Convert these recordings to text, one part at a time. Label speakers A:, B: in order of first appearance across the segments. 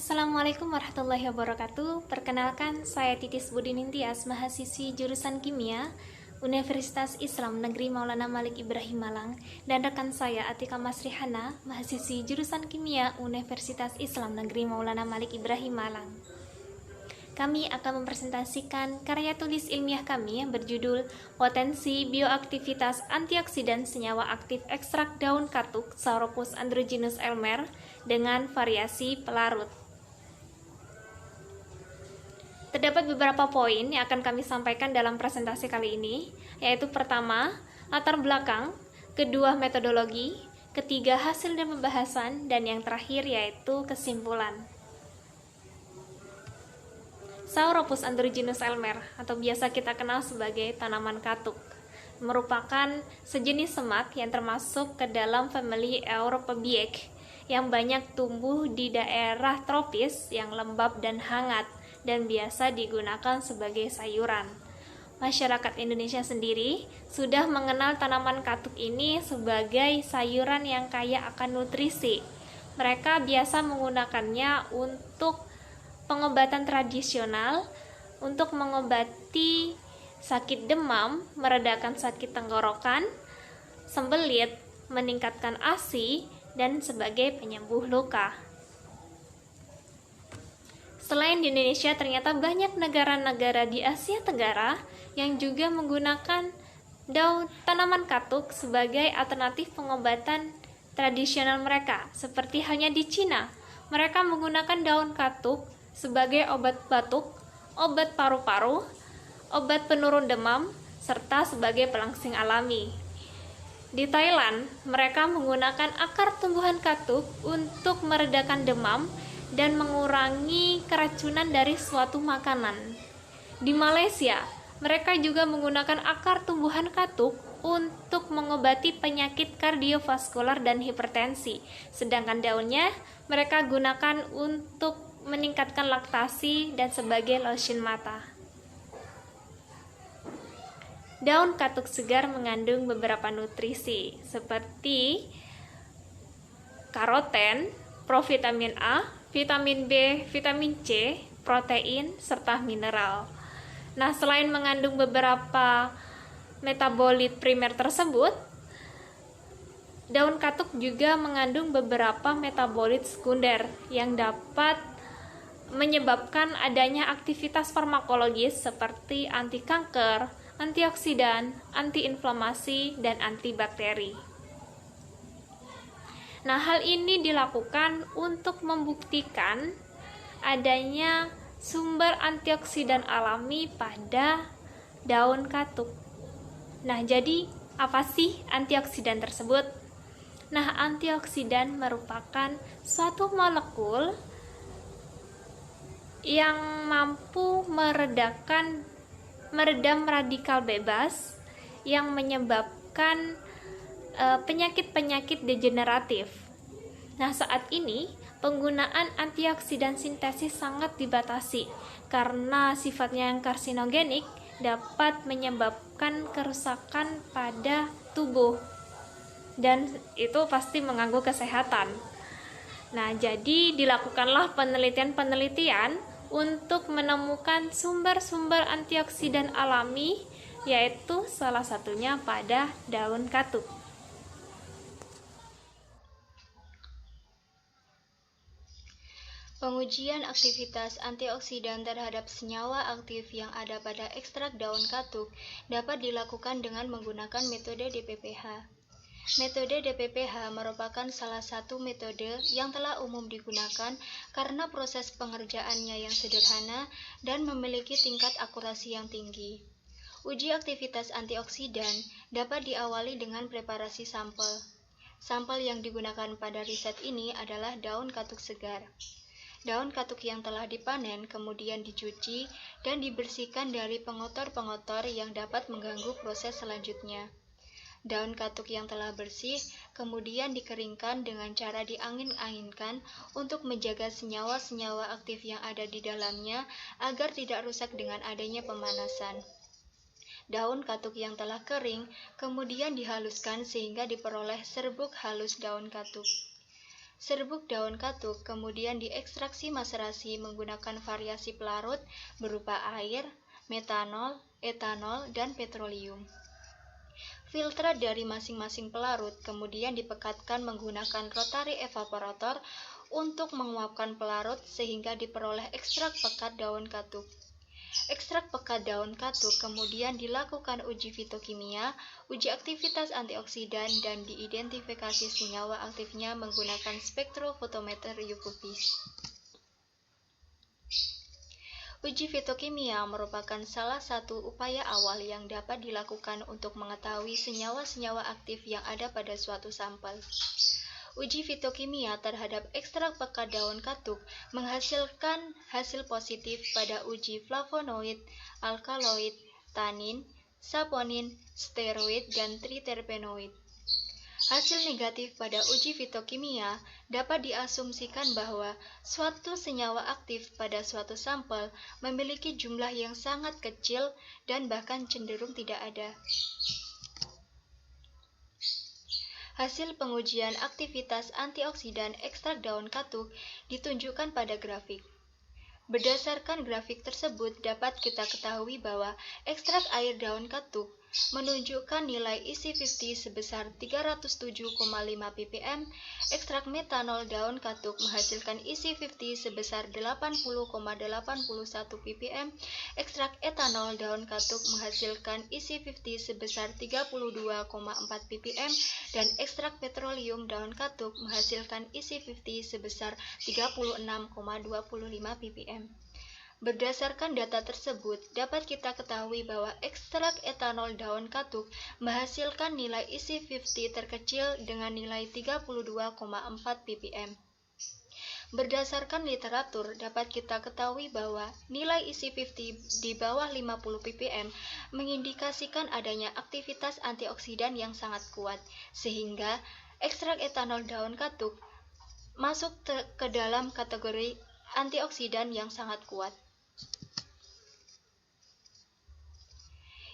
A: Assalamualaikum warahmatullahi wabarakatuh. Perkenalkan, saya Titis Budi Nintias, mahasiswi jurusan Kimia Universitas Islam Negeri Maulana Malik Ibrahim Malang, dan rekan saya Atika Masrihana, mahasiswi jurusan Kimia Universitas Islam Negeri Maulana Malik Ibrahim Malang. Kami akan mempresentasikan karya tulis ilmiah kami yang berjudul Potensi Bioaktivitas Antioksidan Senyawa Aktif Ekstrak Daun Katuk Sauropus androgynus Elmer dengan variasi pelarut. Terdapat beberapa poin yang akan kami sampaikan dalam presentasi kali ini, yaitu pertama, latar belakang, kedua, metodologi, ketiga, hasil dan pembahasan, dan yang terakhir yaitu kesimpulan. Sauropus androgynus Elmer, atau biasa kita kenal sebagai tanaman katuk, merupakan sejenis semak yang termasuk ke dalam famili Europaceae yang banyak tumbuh di daerah tropis yang lembab dan hangat dan biasa digunakan sebagai sayuran. Masyarakat Indonesia sendiri sudah mengenal tanaman katuk ini sebagai sayuran yang kaya akan nutrisi. Mereka biasa menggunakannya untuk pengobatan tradisional, untuk mengobati sakit demam, meredakan sakit tenggorokan, sembelit, meningkatkan ASI, dan sebagai penyembuh luka. Selain di Indonesia, ternyata banyak negara-negara di Asia Tenggara yang juga menggunakan daun tanaman katuk sebagai alternatif pengobatan tradisional mereka. Seperti halnya di Cina, mereka menggunakan daun katuk sebagai obat batuk, obat paru-paru, obat penurun demam, serta sebagai pelangsing alami. Di Thailand, mereka menggunakan akar tumbuhan katuk untuk meredakan demam dan mengurangi keracunan dari suatu makanan. Di Malaysia, mereka juga menggunakan akar tumbuhan katuk untuk mengobati penyakit kardiovaskular dan hipertensi, sedangkan daunnya mereka gunakan untuk meningkatkan laktasi dan sebagai lotion mata. Daun katuk segar mengandung beberapa nutrisi seperti karoten, provitamin A, vitamin B, vitamin C, protein, serta mineral. Nah, selain mengandung beberapa metabolit primer tersebut, daun katuk juga mengandung beberapa metabolit sekunder yang dapat menyebabkan adanya aktivitas farmakologis seperti anti kanker, antioksidan, antiinflamasi, dan antibakteri. Nah, hal ini dilakukan untuk membuktikan adanya sumber antioksidan alami pada daun katuk. Nah, jadi apa sih antioksidan tersebut? Nah, antioksidan merupakan suatu molekul yang mampu meredam radikal bebas yang menyebabkan penyakit-penyakit degeneratif. Nah, saat ini penggunaan antioksidan sintesis sangat dibatasi karena sifatnya yang karsinogenik, dapat menyebabkan kerusakan pada tubuh dan itu pasti mengganggu kesehatan. Nah, jadi dilakukanlah penelitian-penelitian untuk menemukan sumber-sumber antioksidan alami, yaitu salah satunya pada daun katuk.
B: Pengujian aktivitas antioksidan terhadap senyawa aktif yang ada pada ekstrak daun katuk dapat dilakukan dengan menggunakan metode DPPH. Metode DPPH merupakan salah satu metode yang telah umum digunakan karena proses pengerjaannya yang sederhana dan memiliki tingkat akurasi yang tinggi. Uji aktivitas antioksidan dapat diawali dengan preparasi sampel. Sampel yang digunakan pada riset ini adalah daun katuk segar. Daun katuk yang telah dipanen kemudian dicuci dan dibersihkan dari pengotor-pengotor yang dapat mengganggu proses selanjutnya. Daun katuk yang telah bersih kemudian dikeringkan dengan cara diangin-anginkan untuk menjaga senyawa-senyawa aktif yang ada di dalamnya agar tidak rusak dengan adanya pemanasan. Daun katuk yang telah kering kemudian dihaluskan sehingga diperoleh serbuk halus daun katuk. Serbuk daun katuk kemudian diekstraksi maserasi menggunakan variasi pelarut berupa air, metanol, etanol, dan petroleum. Filtrat dari masing-masing pelarut kemudian dipekatkan menggunakan rotary evaporator untuk menguapkan pelarut sehingga diperoleh ekstrak pekat daun katuk. Ekstrak pekat daun katuk kemudian dilakukan uji fitokimia, uji aktivitas antioksidan, dan diidentifikasi senyawa aktifnya menggunakan spektrofotometer UV-Vis. Uji fitokimia merupakan salah satu upaya awal yang dapat dilakukan untuk mengetahui senyawa-senyawa aktif yang ada pada suatu sampel. Uji fitokimia terhadap ekstrak pekat daun katuk menghasilkan hasil positif pada uji flavonoid, alkaloid, tanin, saponin, steroid, dan triterpenoid. Hasil negatif pada uji fitokimia dapat diasumsikan bahwa suatu senyawa aktif pada suatu sampel memiliki jumlah yang sangat kecil dan bahkan cenderung tidak ada. Hasil pengujian aktivitas antioksidan ekstrak daun katuk ditunjukkan pada grafik. Berdasarkan grafik tersebut dapat kita ketahui bahwa ekstrak air daun katuk menunjukkan nilai EC50 sebesar 307,5 ppm, ekstrak metanol daun katuk menghasilkan EC50 sebesar 80,81 ppm, ekstrak etanol daun katuk menghasilkan EC50 sebesar 32,4 ppm, dan ekstrak petroleum daun katuk menghasilkan EC50 sebesar 36,25 ppm. Berdasarkan data tersebut, dapat kita ketahui bahwa ekstrak etanol daun katuk menghasilkan nilai EC50 terkecil dengan nilai 32,4 ppm. Berdasarkan literatur, dapat kita ketahui bahwa nilai EC50 di bawah 50 ppm mengindikasikan adanya aktivitas antioksidan yang sangat kuat, sehingga ekstrak etanol daun katuk masuk ke dalam kategori antioksidan yang sangat kuat.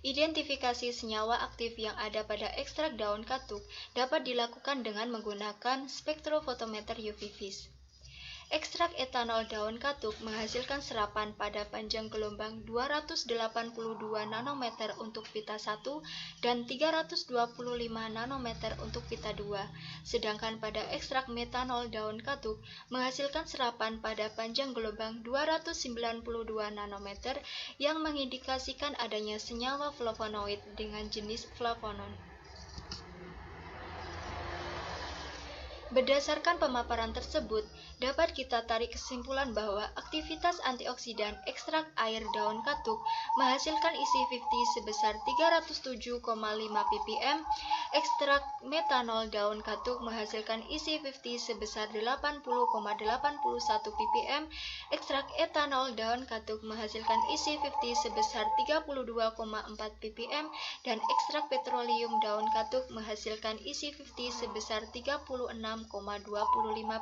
B: Identifikasi senyawa aktif yang ada pada ekstrak daun katuk dapat dilakukan dengan menggunakan spektrofotometer UV-Vis. Ekstrak etanol daun katuk menghasilkan serapan pada panjang gelombang 282 nanometer untuk pita 1 dan 325 nanometer untuk pita 2, sedangkan pada ekstrak metanol daun katuk menghasilkan serapan pada panjang gelombang 292 nanometer yang mengindikasikan adanya senyawa flavonoid dengan jenis flavonon. Berdasarkan pemaparan tersebut, dapat kita tarik kesimpulan bahwa aktivitas antioksidan ekstrak air daun katuk menghasilkan EC50 sebesar 307,5 ppm, ekstrak metanol daun katuk menghasilkan EC50 sebesar 80,81 ppm, ekstrak etanol daun katuk menghasilkan EC50 sebesar 32,4 ppm, dan ekstrak petroleum daun katuk menghasilkan EC50 sebesar 36,25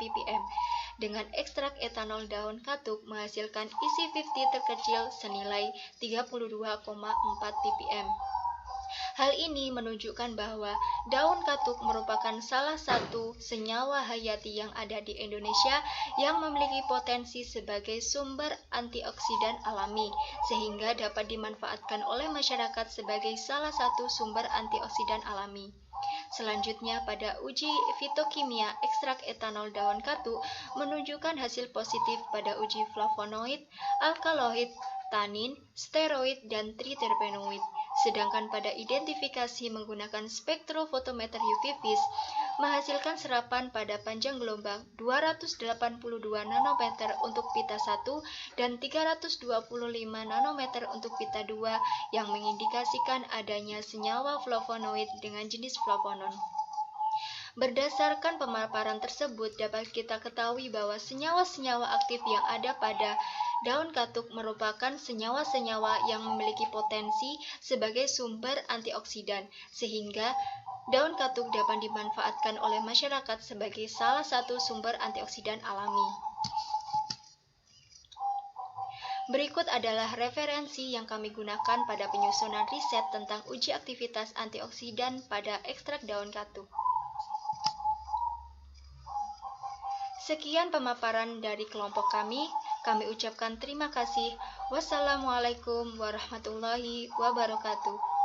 B: ppm. Dengan ekstrak etanol daun katuk menghasilkan EC50 terkecil senilai 32,4 ppm. Hal ini menunjukkan bahwa daun katuk merupakan salah satu senyawa hayati yang ada di Indonesia yang memiliki potensi sebagai sumber antioksidan alami, sehingga dapat dimanfaatkan oleh masyarakat sebagai salah satu sumber antioksidan alami. Selanjutnya, pada uji fitokimia ekstrak etanol daun katuk menunjukkan hasil positif pada uji flavonoid, alkaloid, tanin, steroid, dan triterpenoid. Sedangkan pada identifikasi menggunakan spektrofotometer UV-Vis menghasilkan serapan pada panjang gelombang 282 nanometer untuk pita 1 dan 325 nanometer untuk pita 2 yang mengindikasikan adanya senyawa flavonoid dengan jenis flavonon. Berdasarkan pemaparan tersebut, dapat kita ketahui bahwa senyawa-senyawa aktif yang ada pada daun katuk merupakan senyawa-senyawa yang memiliki potensi sebagai sumber antioksidan, sehingga daun katuk dapat dimanfaatkan oleh masyarakat sebagai salah satu sumber antioksidan alami. Berikut adalah referensi yang kami gunakan pada penyusunan riset tentang uji aktivitas antioksidan pada ekstrak daun katuk. Sekian pemaparan dari kelompok kami. Kami ucapkan terima kasih. Wassalamualaikum warahmatullahi wabarakatuh.